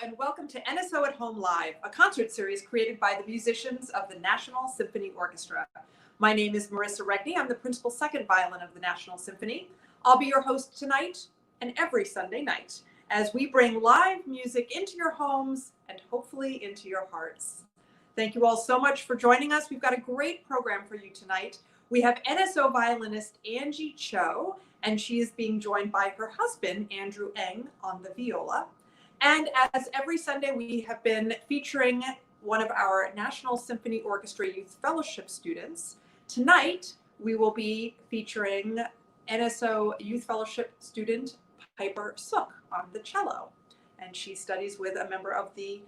and welcome to NSO at Home Live, a concert series created by the musicians of the National Symphony Orchestra. My name is Marissa Regni. I'm the Principal Second Violin of the National Symphony. I'll be your host tonight and every Sunday night as we bring live music into your homes and hopefully into your hearts. Thank you all so much for joining us. We've got a great program for you tonight. We have NSO Violinist Angelia Cho, and she is being joined by her husband, Andrew Eng, on the viola. And as every Sunday, we have been featuring one of our National Symphony Orchestra Youth Fellowship students. Tonight, we will be featuring NSO Youth Fellowship student Piper Sook on the cello. And she studies with a member of the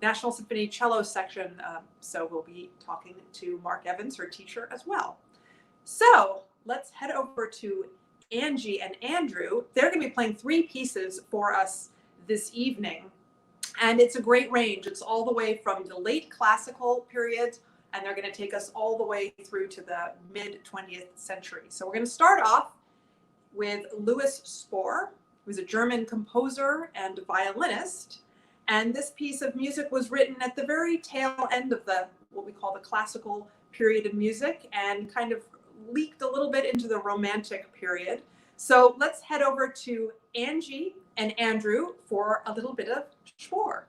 National Symphony Cello section. So we'll be talking to Mark Evans, her teacher, as well. So let's head over to Angie and Andrew. They're going to be playing 3 pieces for us this evening, and it's a great range. It's all the way from the late classical period, and they're going to take us all the way through to the mid 20th century. So we're going to start off with Louis Spohr, who's a German composer and violinist, and this piece of music was written at the very tail end of the what we call the classical period of music, and kind of leaked a little bit into the Romantic period. So let's head over to Angie and Andrew for a little bit of Spohr.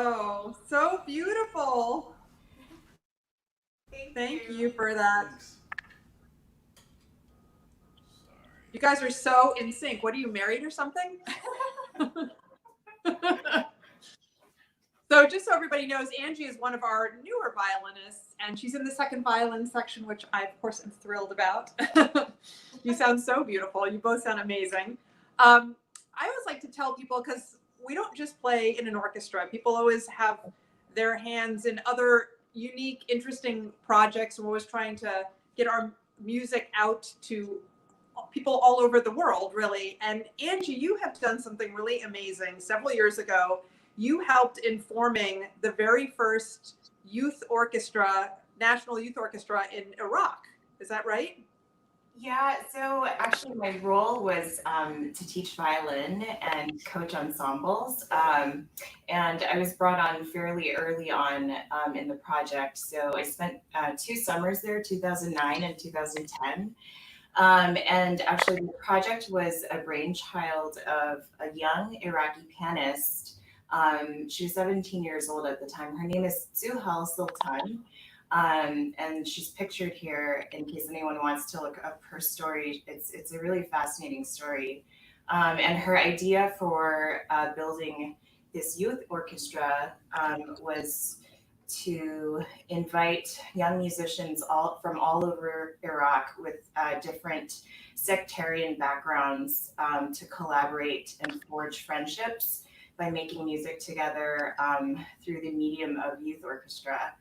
Oh, so beautiful. Thank you for that. You guys are so in sync. What, are you married or something? So just so everybody knows, Angie is one of our newer violinists, and she's in the second violin section, which I, of course, am thrilled about. You sound so beautiful. You both sound amazing. I always like to tell people, because we don't just play in an orchestra. People always have their hands in other unique, interesting projects. We're always trying to get our music out to people all over the world, really. And Angie, you have done something really amazing. Several years ago, you helped in forming the very first youth orchestra, national youth orchestra in Iraq. Is that right? Yeah, so actually my role was to teach violin and coach ensembles. And I was brought on fairly early on in the project. So I spent 2 summers there, 2009 and 2010. And actually the project was a brainchild of a young Iraqi pianist. She was 17 years old at the time. Her name is Zuhal Sultan. And she's pictured here in case anyone wants to look up her story. It's a really fascinating story. And her idea for building this youth orchestra was to invite young musicians from all over Iraq with different sectarian backgrounds to collaborate and forge friendships by making music together through the medium of youth orchestra.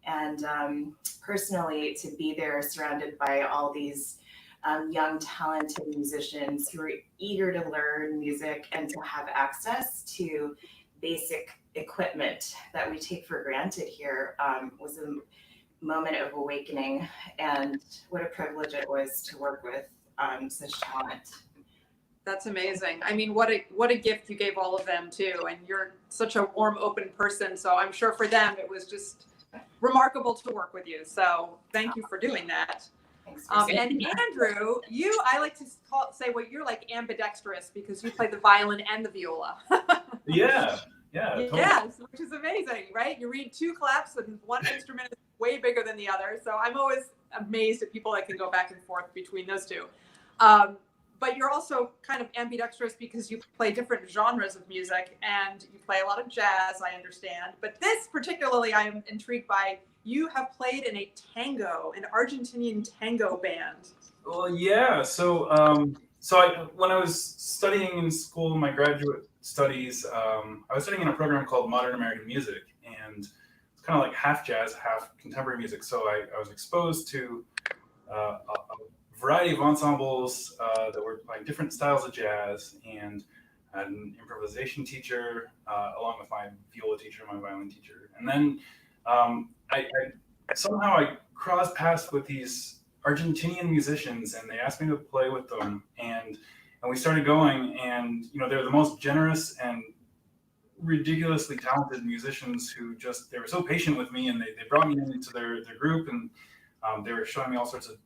And personally, to be there surrounded by all these young, talented musicians who are eager to learn music and to have access to basic equipment that we take for granted here was a moment of awakening. And what a privilege it was to work with such talent. That's amazing. I mean, what a gift you gave all of them too. And you're such a warm, open person. So I'm sure for them, it was just remarkable to work with you. So thank you for doing that. And Andrew, I like to say, well, you're like ambidextrous because you play the violin and the viola. Yeah, totally. Yes, which is amazing, right? You read 2 claps and one instrument is way bigger than the other. So I'm always amazed at people that can go back and forth between those two. But you're also kind of ambidextrous because you play different genres of music and you play a lot of jazz, I understand. But this particularly I'm intrigued by. You have played in a tango, an Argentinian tango band. Well, yeah. So, when I was studying in school, my graduate studies, I was studying in a program called Modern American Music, and it's kind of like half jazz, half contemporary music. So I was exposed to a variety of ensembles that were playing different styles of jazz, and I had an improvisation teacher along with my viola teacher, my violin teacher, and then I somehow crossed paths with these Argentinian musicians, and they asked me to play with them, and we started going, and they're the most generous and ridiculously talented musicians who they were so patient with me, and they brought me into their group, and they were showing me all sorts of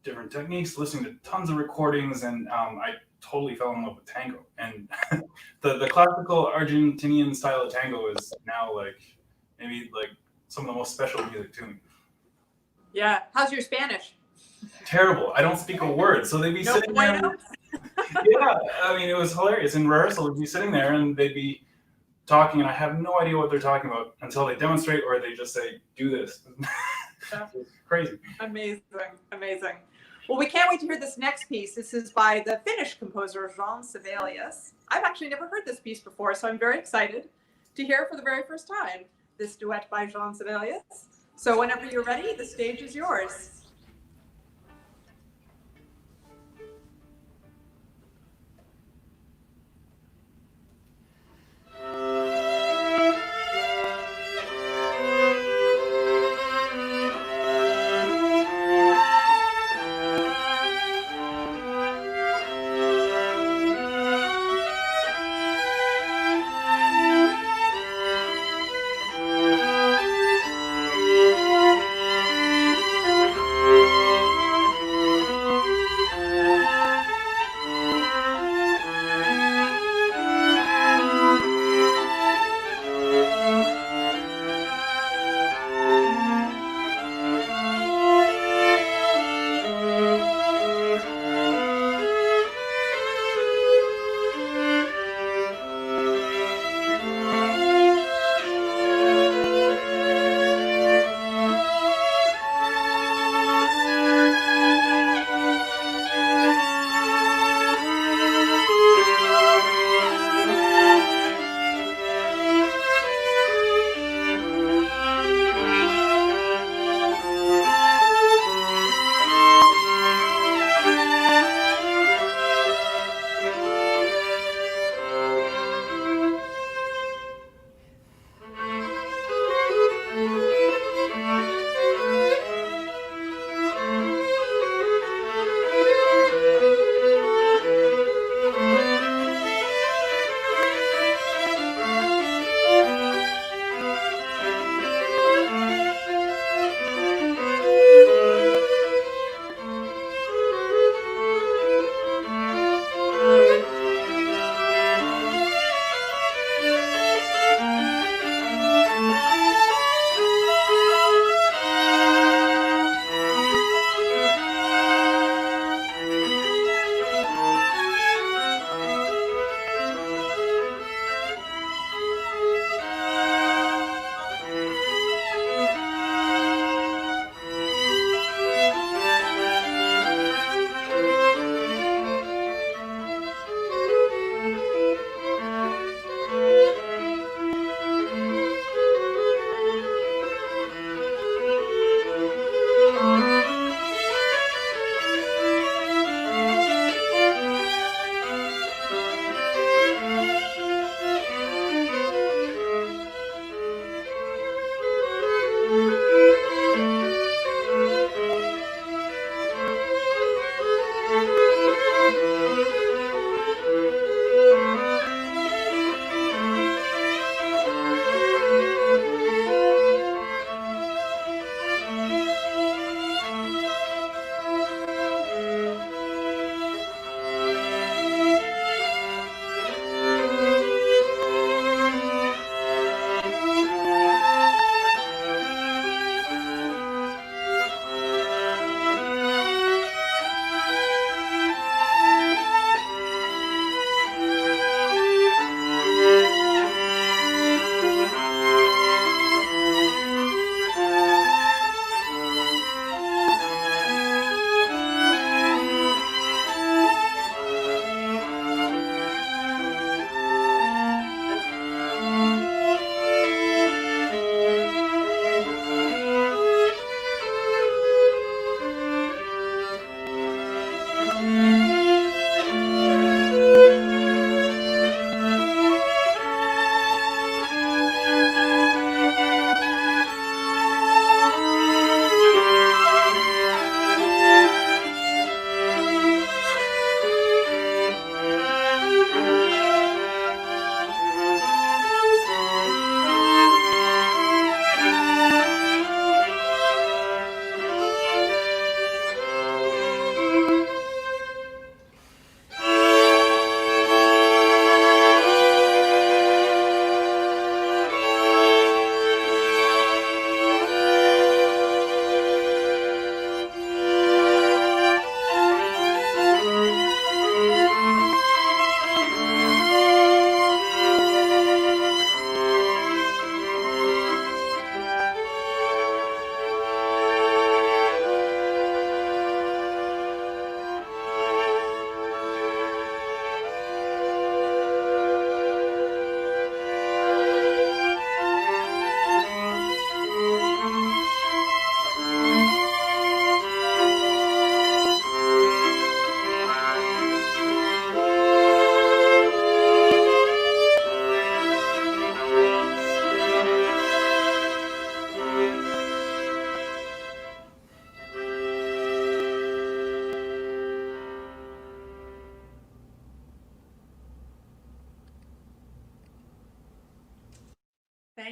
different techniques, listening to tons of recordings, and I totally fell in love with tango. And the classical Argentinian style of tango is now maybe some of the most special music to me. Yeah. How's your Spanish? Terrible. I don't speak a word. So they'd be sitting there. Yeah, I mean, it was hilarious. In rehearsal, we'd be sitting there and they'd be talking, and I have no idea what they're talking about until they demonstrate or they just say, do this. It's crazy. Amazing. Well, we can't wait to hear this next piece. This is by the Finnish composer Jean Sibelius. I've actually never heard this piece before, so I'm very excited to hear it for the very first time. This duet by Jean Sibelius. So whenever you're ready, the stage is yours.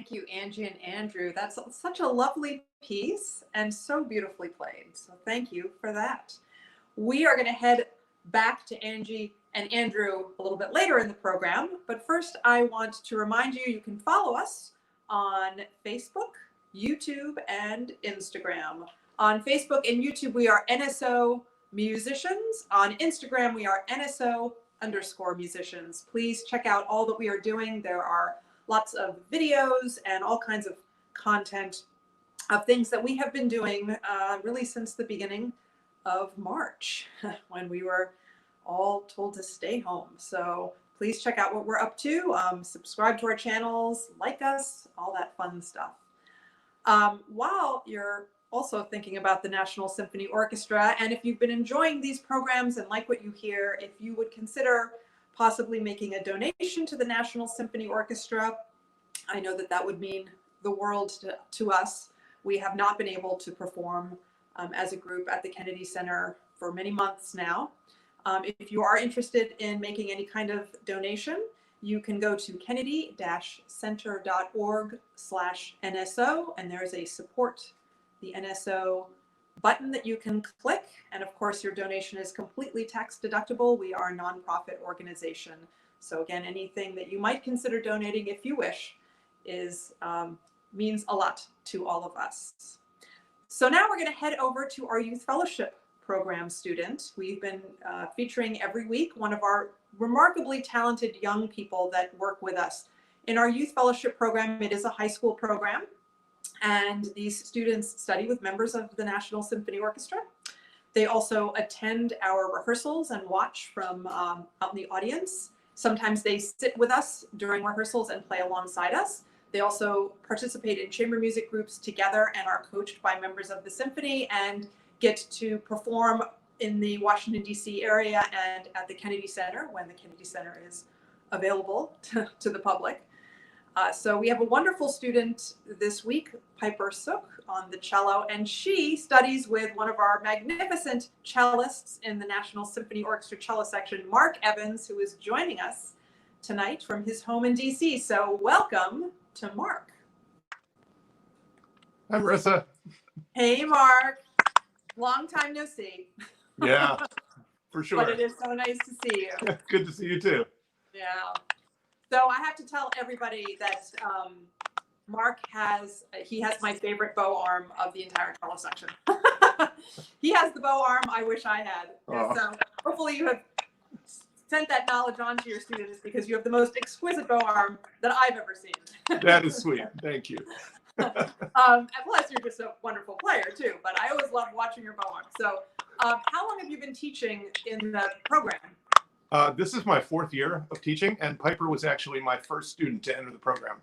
Thank you, Angie and Andrew. That's such a lovely piece and so beautifully played. So thank you for that. We are going to head back to Angie and Andrew a little bit later in the program. But first, I want to remind you, you can follow us on Facebook, YouTube, and Instagram. On Facebook and YouTube, we are NSO Musicians. On Instagram, we are NSO_musicians. Please check out all that we are doing. There are lots of videos and all kinds of content of things that we have been doing really since the beginning of March when we were all told to stay home. So please check out what we're up to. Subscribe to our channels, like us, all that fun stuff. While you're also thinking about the National Symphony Orchestra, and if you've been enjoying these programs and like what you hear, if you would consider possibly making a donation to the National Symphony Orchestra, I know that that would mean the world to us. We have not been able to perform as a group at the Kennedy Center for many months now. If you are interested in making any kind of donation, you can go to kennedy-center.org/NSO, and there's a support the NSO button that you can click. And of course, your donation is completely tax deductible. We are a nonprofit organization. So again, anything that you might consider donating, if you wish, means a lot to all of us. So now we're going to head over to our Youth Fellowship Program student. We've been featuring every week one of our remarkably talented young people that work with us. In our Youth Fellowship Program, it is a high school program, and these students study with members of the National Symphony Orchestra. They also attend our rehearsals and watch from out in the audience. Sometimes they sit with us during rehearsals and play alongside us. They also participate in chamber music groups together and are coached by members of the symphony and get to perform in the Washington, D.C. area and at the Kennedy Center when the Kennedy Center is available to the public. So we have a wonderful student this week, Piper Sook, on the cello, and she studies with one of our magnificent cellists in the National Symphony Orchestra cello section, Mark Evans, who is joining us tonight from his home in DC. So welcome to Mark. Hi, Marissa. Hey, Mark. Long time no see. Yeah, for sure. But it is so nice to see you. Good to see you too. Yeah. So I have to tell everybody that Mark has my favorite bow arm of the entire cello section. He has the bow arm I wish I had. Oh. So hopefully you have sent that knowledge on to your students, because you have the most exquisite bow arm that I've ever seen. That is sweet. Thank you. And plus you're just a wonderful player too, but I always love watching your bow arm. So how long have you been teaching in the program? This is my 4th year of teaching, and Piper was actually my first student to enter the program.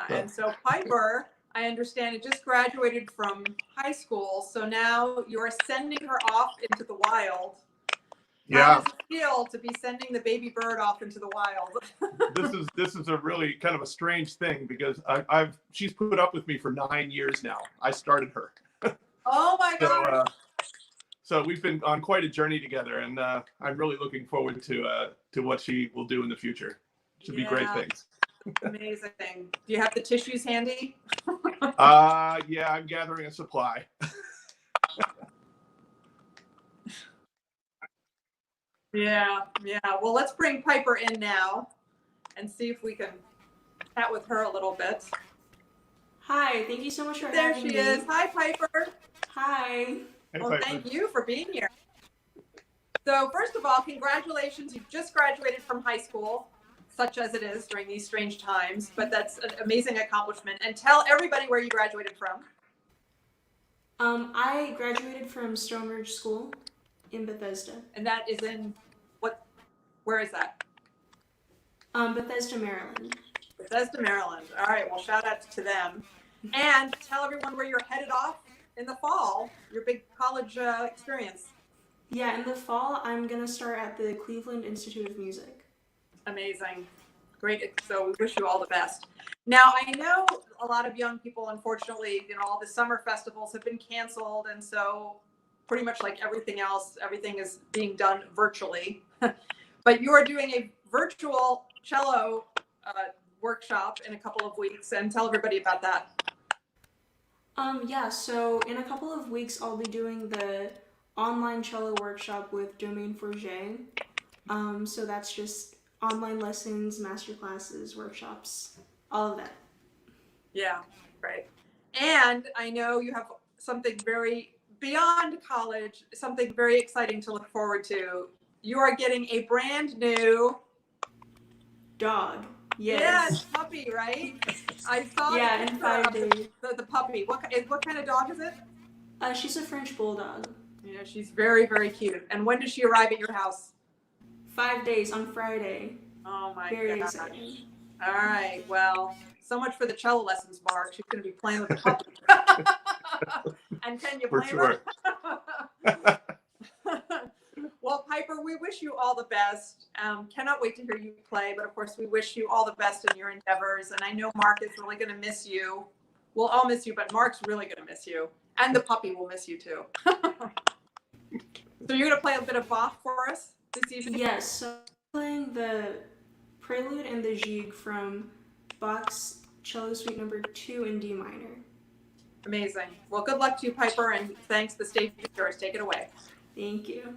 And so Piper, I understand, it just graduated from high school, so now you're sending her off into the wild. Yeah. How does it feel to be sending the baby bird off into the wild? This is a really kind of a strange thing, because she's put up with me for 9 years now. I started her. Oh my gosh. So we've been on quite a journey together, and I'm really looking forward to what she will do in the future. Should be great things. Amazing. Do you have the tissues handy? Yeah, I'm gathering a supply. Yeah. Well, let's bring Piper in now and see if we can chat with her a little bit. Hi, thank you so much for There having she me. is. Hi, Piper. Hi. Hey, Well, Piper. thank you for being here. So first of all, congratulations. You've just graduated from high school, such as it is during these strange times, but that's an amazing accomplishment. And tell everybody where you graduated from. I graduated from Stonebridge School in Bethesda. And that is in where is that? Bethesda, Maryland. Bethesda, Maryland. All right, well, shout out to them. And tell everyone where you're headed off in the fall, your big college experience. Yeah, in the fall, I'm going to start at the Cleveland Institute of Music. Amazing. Great. So we wish you all the best. Now, I know a lot of young people, unfortunately, all the summer festivals have been canceled. And so pretty much like everything else, everything is being done virtually. But you are doing a virtual cello workshop in a couple of weeks, and tell everybody about that. Yeah, so in a couple of weeks, I'll be doing the online cello workshop with Domaine Forget. So that's just online lessons, master classes, workshops, all of that. Yeah, great. And I know you have something very beyond college, something very exciting to look forward to. You are getting a brand new Dog. yes, Yes. puppy, right? I saw Yeah, the in picture 5 of days. the puppy. What kind of dog is it? She's a French bulldog. Yeah, she's very, very cute. And when does she arrive at your house? 5 days on Friday. Oh my Very gosh. exciting. All right. Well, so much for the cello lessons, Mark. She's going to be playing with the puppy. And can you For blame sure. her? Well, Piper, we wish you all the best. Cannot wait to hear you play. But of course, we wish you all the best in your endeavors. And I know Mark is really going to miss you. We'll all miss you, but Mark's really going to miss you. And the puppy will miss you too. So you're going to play a bit of Bach for us this evening? Yes, so I'm playing the Prelude and the Gigue from Bach's Cello Suite Number 2 in D minor. Amazing. Well, good luck to you, Piper, and thanks. The stage is yours. Take it away. Thank you.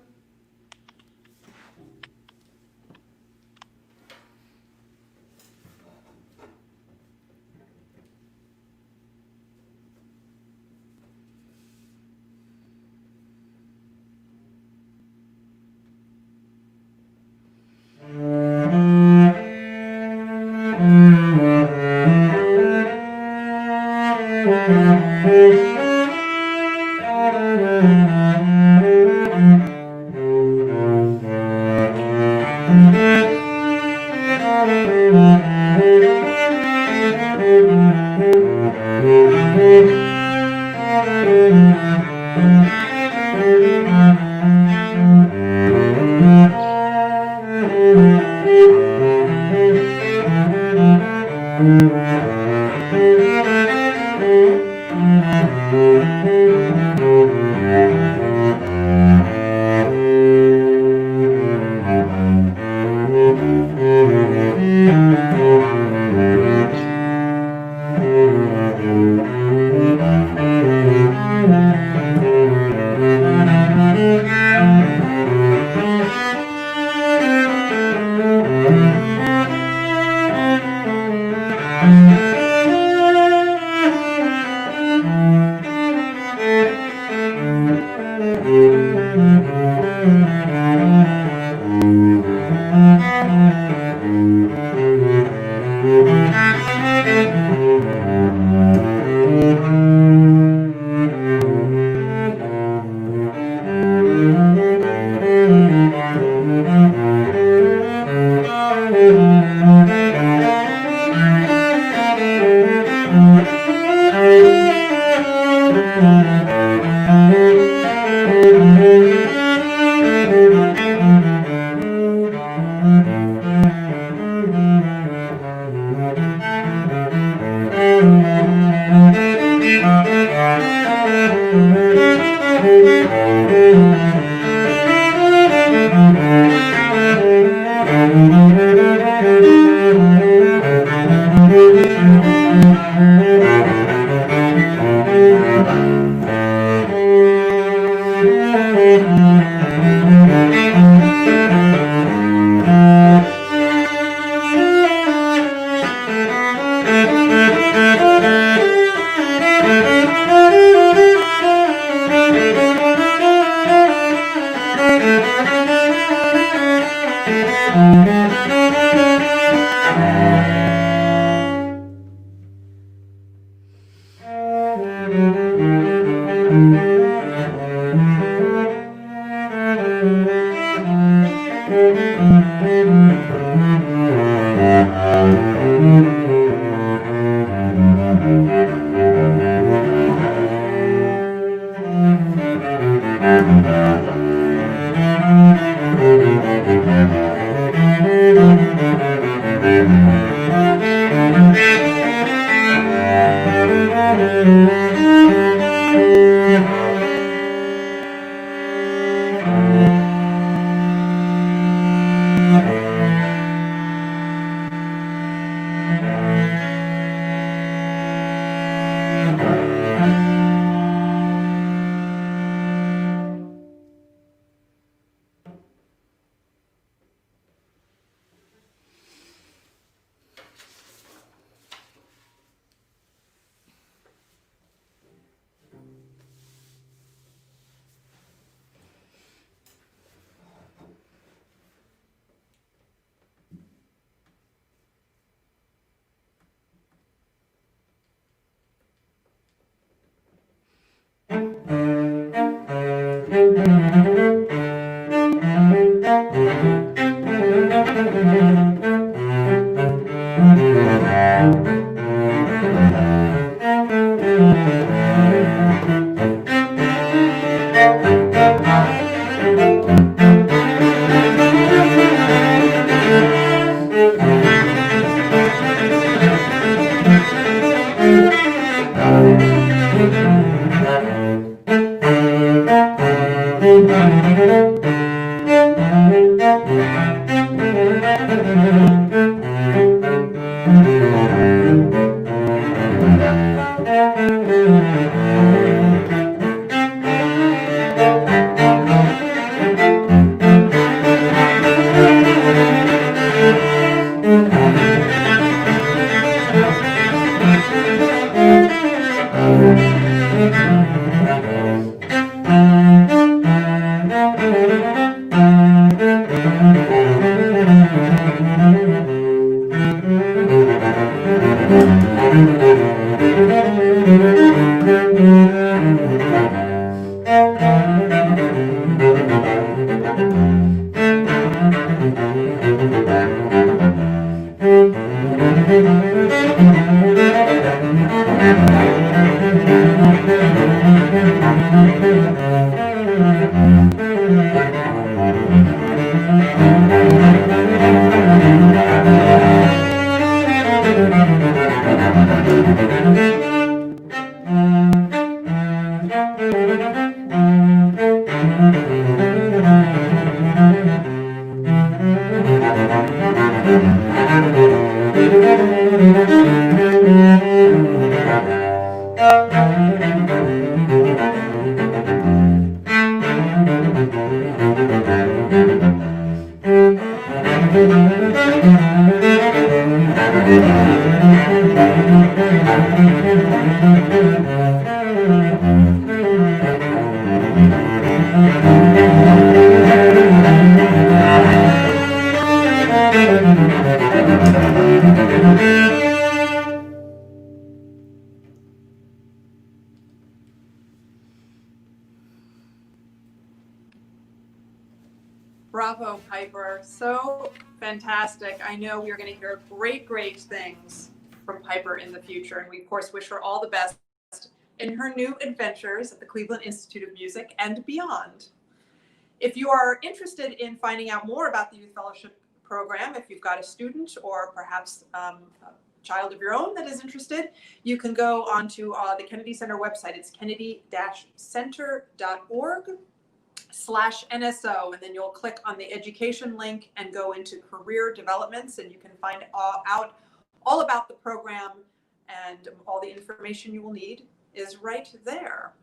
Bravo, Piper. So fantastic. I know we're going to hear great things from Piper in the future. And we, of course, wish her all the best in her new adventures at the Cleveland Institute of Music and beyond. If you are interested in finding out more about the Youth Fellowship Program, if you've got a student or perhaps a child of your own that is interested, you can go onto the Kennedy Center website. It's kennedy-center.org/NSO, and then you'll click on the education link and go into career developments, and you can find out all about the program, and all the information you will need is right there.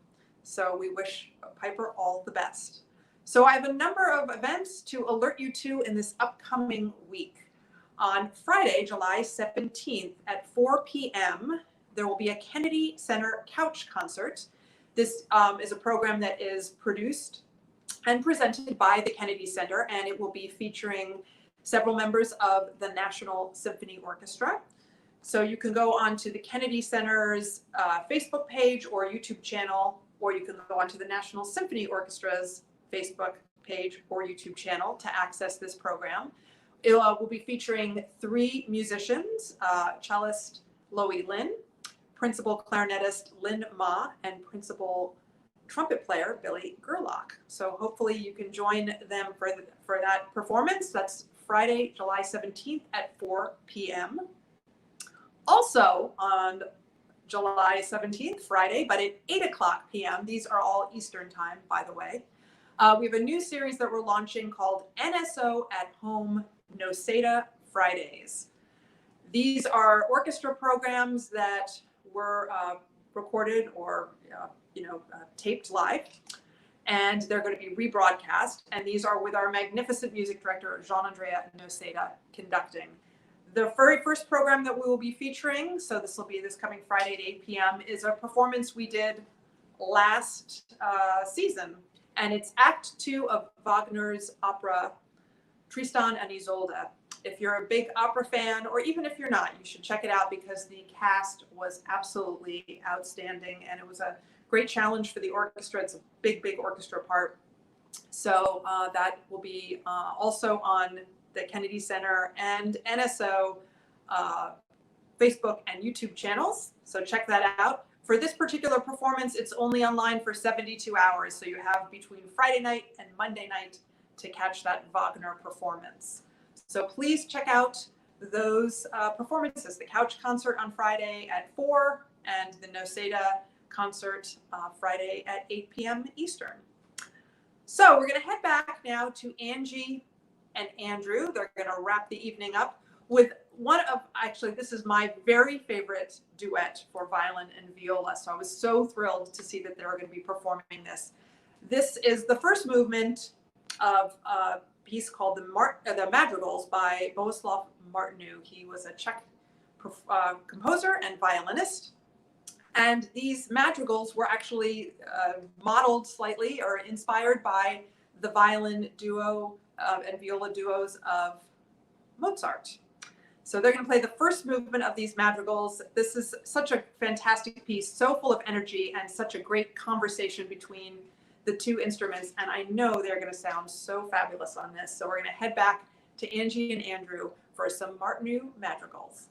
So we wish Piper all the best. So I have a number of events to alert you to in this upcoming week. On Friday, July 17th at 4 p.m., there will be a Kennedy Center Couch Concert. This is a program that is produced and presented by the Kennedy Center, and it will be featuring several members of the National Symphony Orchestra. So you can go onto the Kennedy Center's Facebook page or YouTube channel, or you can go onto the National Symphony Orchestra's Facebook page or YouTube channel to access this program. It will be featuring 3 musicians, cellist Loie Lin, principal clarinetist Lynn Ma, and principal trumpet player Billy Gerlach. So hopefully you can join them for that performance. That's Friday, July 17th at 4 p.m. Also on July 17th, Friday, but at 8 o'clock p.m., these are all Eastern time, by the way, we have a new series that we're launching called NSO at Home Noseda Fridays. These are orchestra programs that were recorded or taped live, and they're going to be rebroadcast. And these are with our magnificent music director, Jean-Andrea Noseda, conducting. The very first program that we will be featuring, so this will be this coming Friday at 8 p.m., is a performance we did last season. And it's Act 2 of Wagner's opera, Tristan and Isolde. If you're a big opera fan, or even if you're not, you should check it out because the cast was absolutely outstanding, and it was a great challenge for the orchestra. It's a big orchestra part, So that will be also on the Kennedy Center and NSO Facebook and YouTube channels. So check that out. For this particular performance, it's only online for 72 hours. So you have between Friday night and Monday night to catch that Wagner performance. So please check out those performances, the Couch concert on Friday at 4 and the Noseda concert Friday at 8 p.m. Eastern. So we're going to head back now to Angie and Andrew. They're going to wrap the evening up with one of, actually, this is my very favorite duet for violin and viola. So I was so thrilled to see that they were going to be performing this. This is the first movement of a piece called the Madrigals by Bohuslav Martinu. He was a Czech composer and violinist. And these madrigals were actually modeled slightly or inspired by the violin duo and viola duos of Mozart. So they're going to play the first movement of these madrigals. This is such a fantastic piece, so full of energy and such a great conversation between the two instruments. And I know they're going to sound so fabulous on this. So we're going to head back to Angie and Andrew for some Martinu madrigals.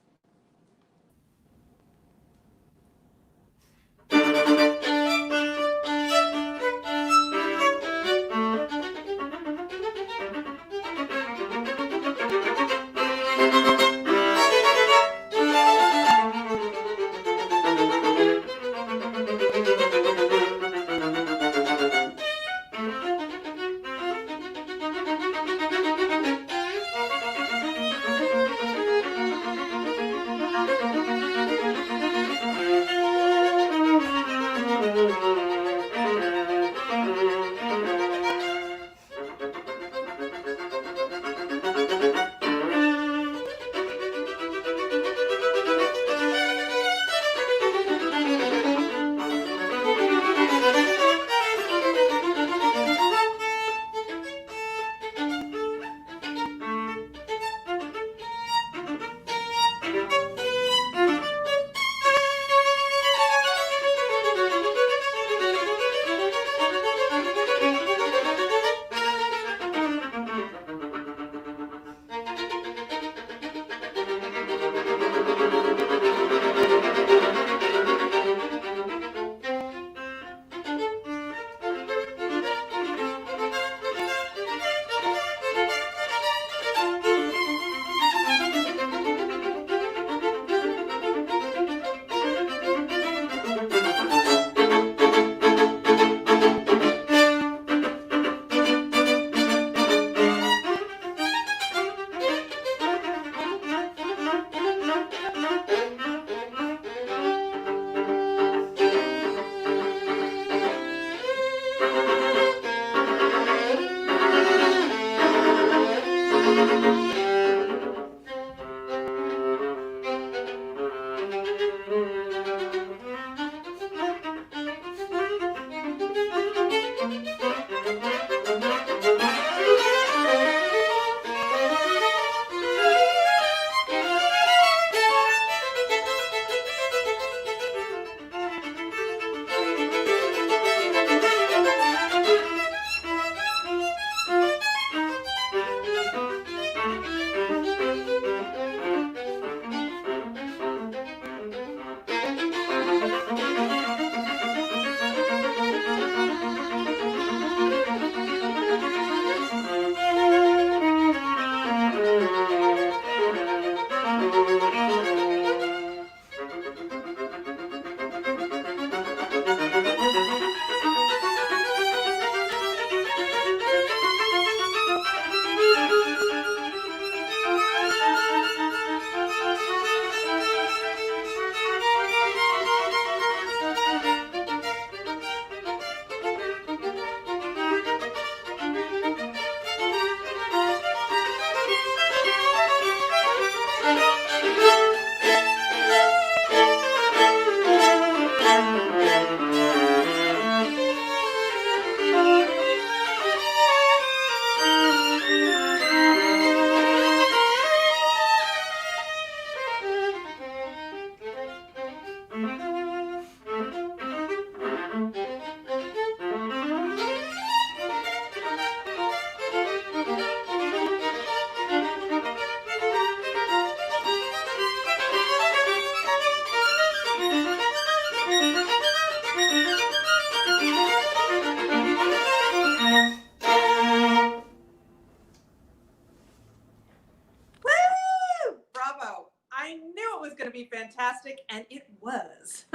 fantastic, and it was.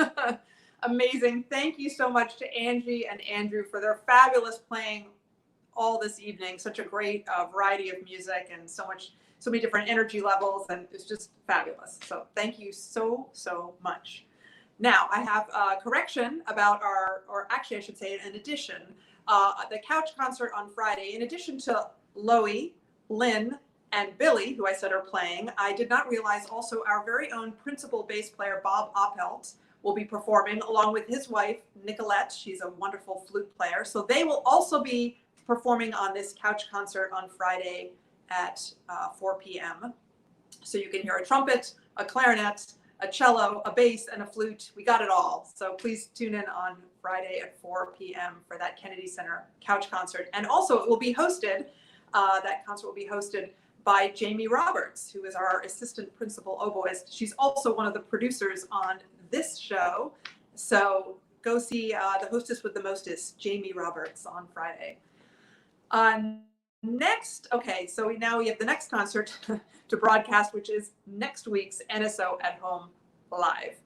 Amazing. Thank you so much to Angie and Andrew for their fabulous playing all this evening. Such a great variety of music and so many different energy levels, and it's just fabulous. So thank you so much. Now I have a correction about or actually I should say an addition. The couch concert on Friday, in addition to Loie, Lynn, and Billy, who I said are playing, I did not realize also our very own principal bass player, Bob Oppelt, will be performing along with his wife, Nicolette. She's a wonderful flute player. So they will also be performing on this couch concert on Friday at 4 p.m. So you can hear a trumpet, a clarinet, a cello, a bass, and a flute. We got it all. So please tune in on Friday at 4 p.m. for that Kennedy Center couch concert. And also it will be hosted, that concert will be hosted by Jamie Roberts, who is our assistant principal oboist. She's also one of the producers on this show. So go see the hostess with the mostest, Jamie Roberts, on Friday. Next, okay, so now we have the next concert to broadcast, which is next week's NSO at Home Live.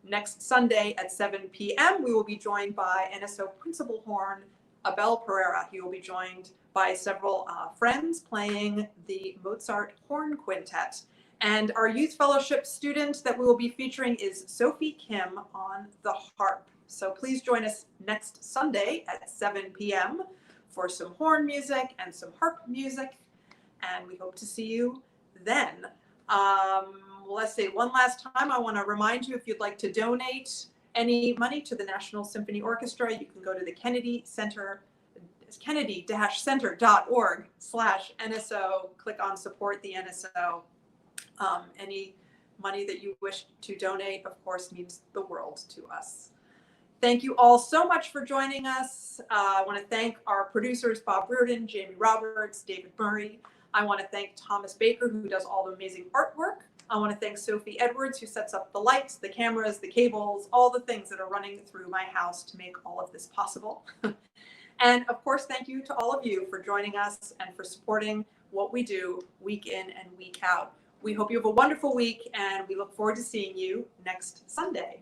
Next Sunday at 7 p.m., we will be joined by NSO Principal Horn, Abel Pereira. He will be joined by several friends playing the Mozart Horn Quintet. And our youth fellowship student that we will be featuring is Sophie Kim on the harp. So please join us next Sunday at 7 p.m. for some horn music and some harp music. And we hope to see you then. Let's see, one last time, I want to remind you, if you'd like to donate any money to the National Symphony Orchestra, you can go to the Kennedy Center, kennedy-center.org/NSO, click on support the NSO. Any money that you wish to donate, of course, means the world to us. Thank you all so much for joining us. I want to thank our producers, Bob Reardon, Jamie Roberts, David Murray. I want to thank Thomas Baker, who does all the amazing artwork. I want to thank Sophie Edwards, who sets up the lights, the cameras, the cables, all the things that are running through my house to make all of this possible. And of course, thank you to all of you for joining us and for supporting what we do week in and week out. We hope you have a wonderful week, and we look forward to seeing you next Sunday.